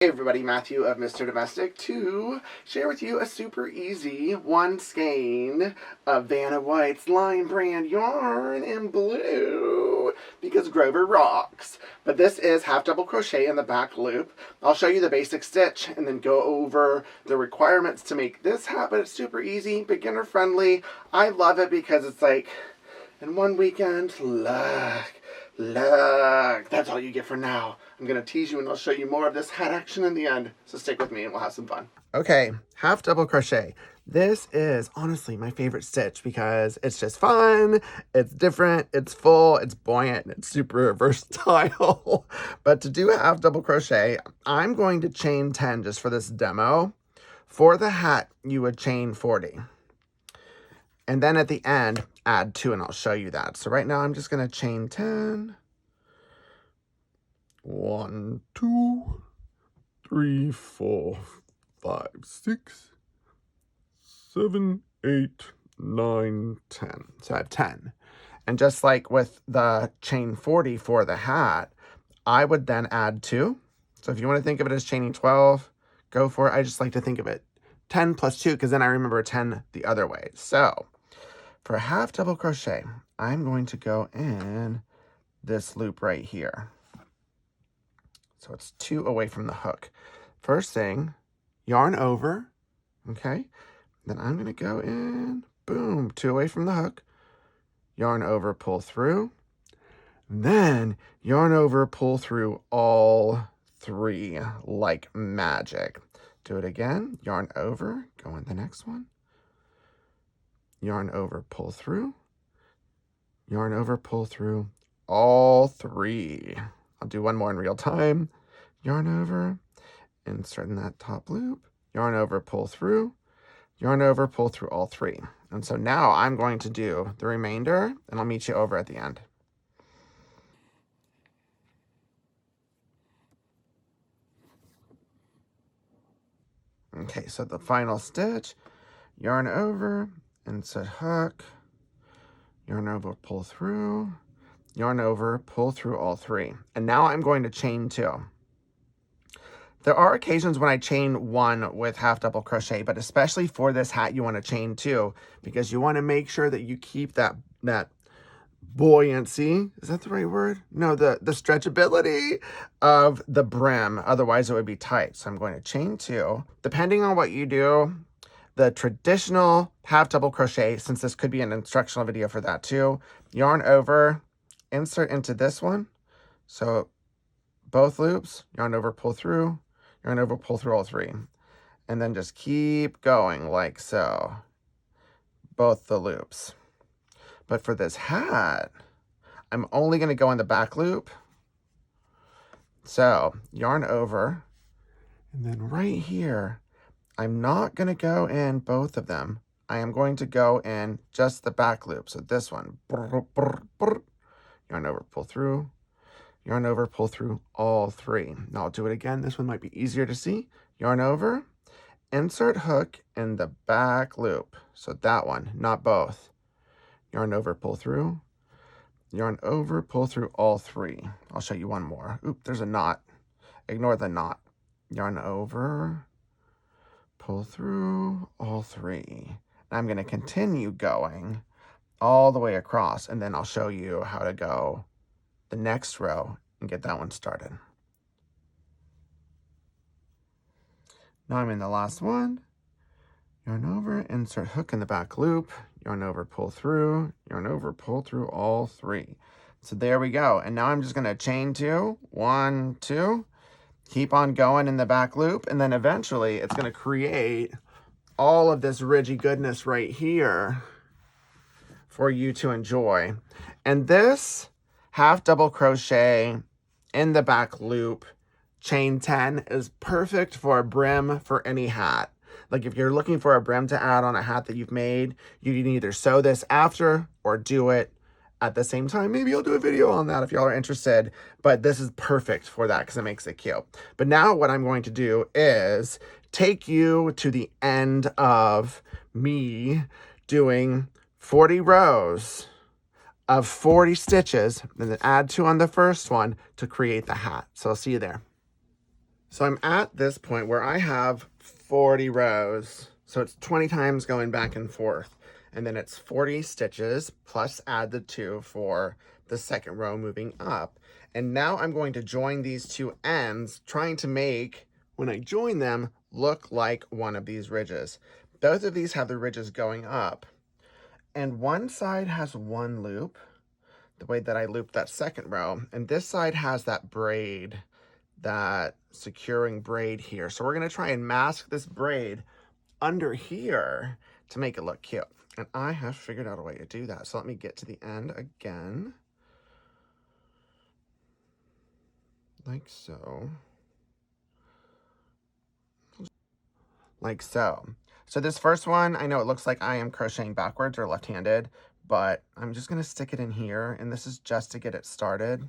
Hey everybody, Matthew of Mr. Domestic to share with you a super easy one skein of Vanna White's line brand yarn in blue because Grover rocks. But this is half double crochet in the back loop. I'll show you the basic stitch and then go over the requirements to make this hat, but it's super easy, beginner friendly. I love it because it's like in one weekend, look, that's all you get for now. I'm going to tease you and I'll show you more of this hat action in the end. So stick with me and we'll have some fun. Okay, half double crochet. This is honestly my favorite stitch because it's just fun, it's different, it's full, it's buoyant, and it's super versatile. But to do a half double crochet, I'm going to chain 10 just for this demo. For the hat, you would chain 40. And then at the end, add 2, and I'll show you that. So right now, I'm just going to chain 10. 1, 2, 3, 4, 5, 6, 7, 8, 9, 10. So I have 10. And just like with the chain 40 for the hat, I would then add 2. So if you want to think of it as chaining 12, go for it. I just like to think of it 10 plus 2 because then I remember 10 the other way. So for a half double crochet, I'm going to go in this loop right here. So it's 2 away from the hook. First thing, yarn over, okay? Then I'm gonna go in, boom, 2 away from the hook. Yarn over, pull through. Then yarn over, pull through all 3 like magic. Do it again, yarn over, go in the next one. Yarn over, pull through. Yarn over, pull through all 3. I'll do one more in real time. Yarn over, insert in that top loop. Yarn over, pull through. Yarn over, pull through all 3. And so now I'm going to do the remainder, and I'll meet you over at the end. Okay, so the final stitch, yarn over, insert hook, yarn over, pull through, yarn over, pull through all 3. And now I'm going to chain 2. There are occasions when I chain 1 with half double crochet, but especially for this hat, you want to chain 2 because you want to make sure that you keep that buoyancy. Is that the right word? No, the stretchability of the brim. Otherwise, it would be tight. So I'm going to chain 2. Depending on what you do, the traditional half double crochet, since this could be an instructional video for that too, yarn over, insert into this one. So both loops, yarn over, pull through, yarn over, pull through all 3. And then just keep going like so. Both the loops. But for this hat, I'm only going to go in the back loop. So yarn over. And then right here, I'm not going to go in both of them. I am going to go in just the back loop. So this one. Yarn over, pull through. Yarn over, pull through all 3. Now I'll do it again. This one might be easier to see. Yarn over, insert hook in the back loop. So that one, not both. Yarn over, pull through. Yarn over, pull through all 3. I'll show you one more. Oop, there's a knot. Ignore the knot. Yarn over, pull through all 3. I'm going to continue going all the way across, and then I'll show you how to go the next row and get that one started. Now I'm in the last one. Yarn over, insert hook in the back loop, yarn over, pull through, yarn over, pull through all 3. So there we go. And now I'm just going to chain 2, 1, 2, keep on going in the back loop, and then eventually it's going to create all of this ridgy goodness right here for you to enjoy. And this half double crochet in the back loop, chain 10 is perfect for a brim for any hat. Like if you're looking for a brim to add on a hat that you've made, you can either sew this after or do it at the same time. Maybe I'll do a video on that if y'all are interested, but this is perfect for that because it makes it cute. But now what I'm going to do is take you to the end of me doing 40 rows of 40 stitches and then add 2 on the first one to create the hat. So I'll see you there. So I'm at this point where I have 40 rows. So it's 20 times going back and forth. And then it's 40 stitches plus add the 2 for the second row moving up. And now I'm going to join these two ends, trying to make, when I join them, look like one of these ridges. Both of these have the ridges going up. And one side has one loop, the way that I looped that second row. And this side has that braid, that securing braid here. So we're gonna try and mask this braid under here to make it look cute. And I have figured out a way to do that. So let me get to the end again. Like so. Like so. So this first one, I know it looks like I am crocheting backwards or left-handed, but I'm just gonna stick it in here, and this is just to get it started.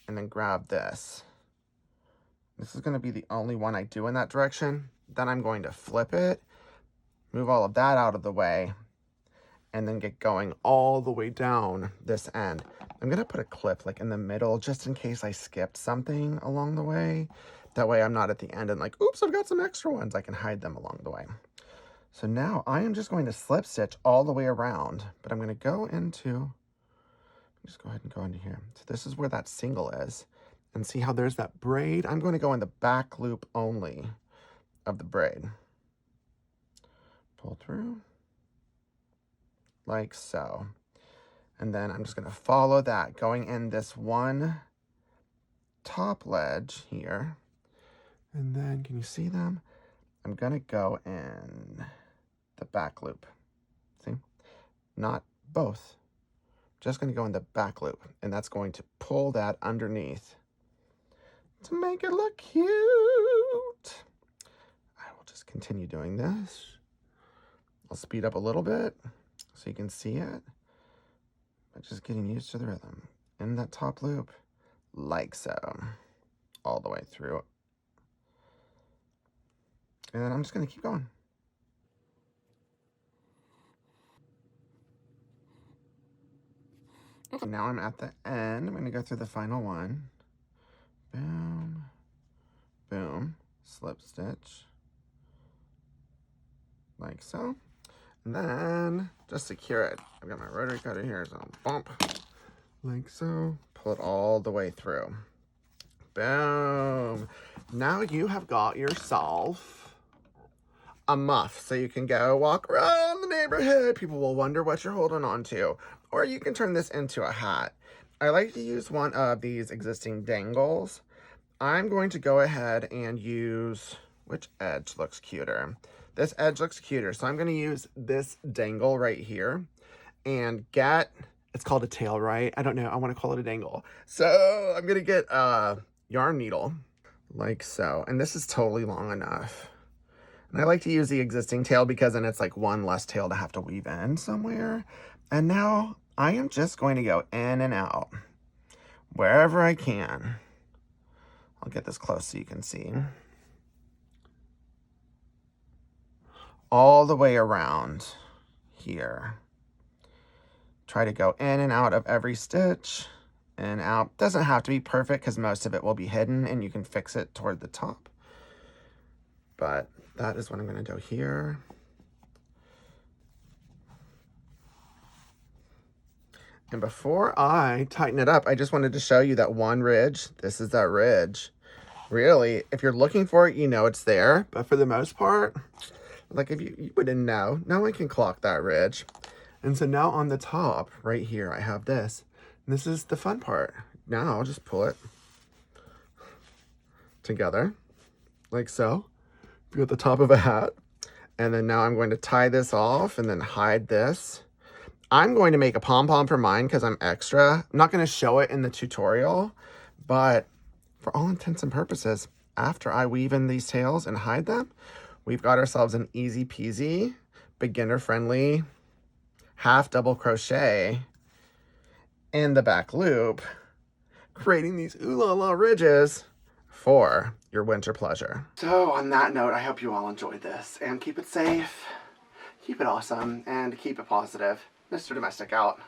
And then grab this. This is gonna be the only one I do in that direction. Then I'm going to flip it, move all of that out of the way, and then get going all the way down this end. I'm gonna put a clip like in the middle just in case I skipped something along the way. That way I'm not at the end and like, oops, I've got some extra ones. I can hide them along the way. So now I am just going to slip stitch all the way around, but I'm gonna go into, just go ahead and go into here. So this is where that single is. And see how there's that braid? I'm going to go in the back loop only of the braid. Pull through, like so. And then I'm just gonna follow that, going in this one top ledge here. And then, can you see them? I'm gonna go in the back loop. See? Not both. Just gonna go in the back loop, and that's going to pull that underneath to make it look cute. I will just continue doing this. I'll speed up a little bit so you can see it, but just getting used to the rhythm. In that top loop, like so, all the way through. And then I'm just gonna keep going. So now I'm at the end. I'm gonna go through the final one. Boom, boom, slip stitch, like so. And then just secure it. I've got my rotary cutter here, so bump, like so. Pull it all the way through. Boom. Now you have got yourself a muff, so you can go walk around the neighborhood. People will wonder what you're holding on to. Or you can turn this into a hat. I like to use one of these existing dangles. I'm going to go ahead and use, which edge looks cuter? This edge looks cuter, so I'm gonna use this dangle right here and get, it's called a tail, right? I don't know, I wanna call it a dangle. So I'm gonna get a yarn needle, like so. And this is totally long enough. And I like to use the existing tail because then it's like one less tail to have to weave in somewhere. And now I am just going to go in and out wherever I can. I'll get this close so you can see. All the way around here. Try to go in and out of every stitch and out. Doesn't have to be perfect because most of it will be hidden and you can fix it toward the top. But that is what I'm going to do here. And before I tighten it up, I just wanted to show you that one ridge. This is that ridge. Really, if you're looking for it, you know it's there. But for the most part, like if you wouldn't know, no one can clock that ridge. And so now on the top, right here, I have this. And this is the fun part. Now I'll just pull it together, like so. You got the top of a hat. And then now I'm going to tie this off and then hide this. I'm going to make a pom-pom for mine because I'm extra. I'm not going to show it in the tutorial, but for all intents and purposes, after I weave in these tails and hide them, we've got ourselves an easy peasy, beginner-friendly half double crochet in the back loop, creating these ooh la la ridges for your winter pleasure. So on that note, I hope you all enjoyed this, and keep it safe, keep it awesome, and keep it positive. Mr. Domestic out.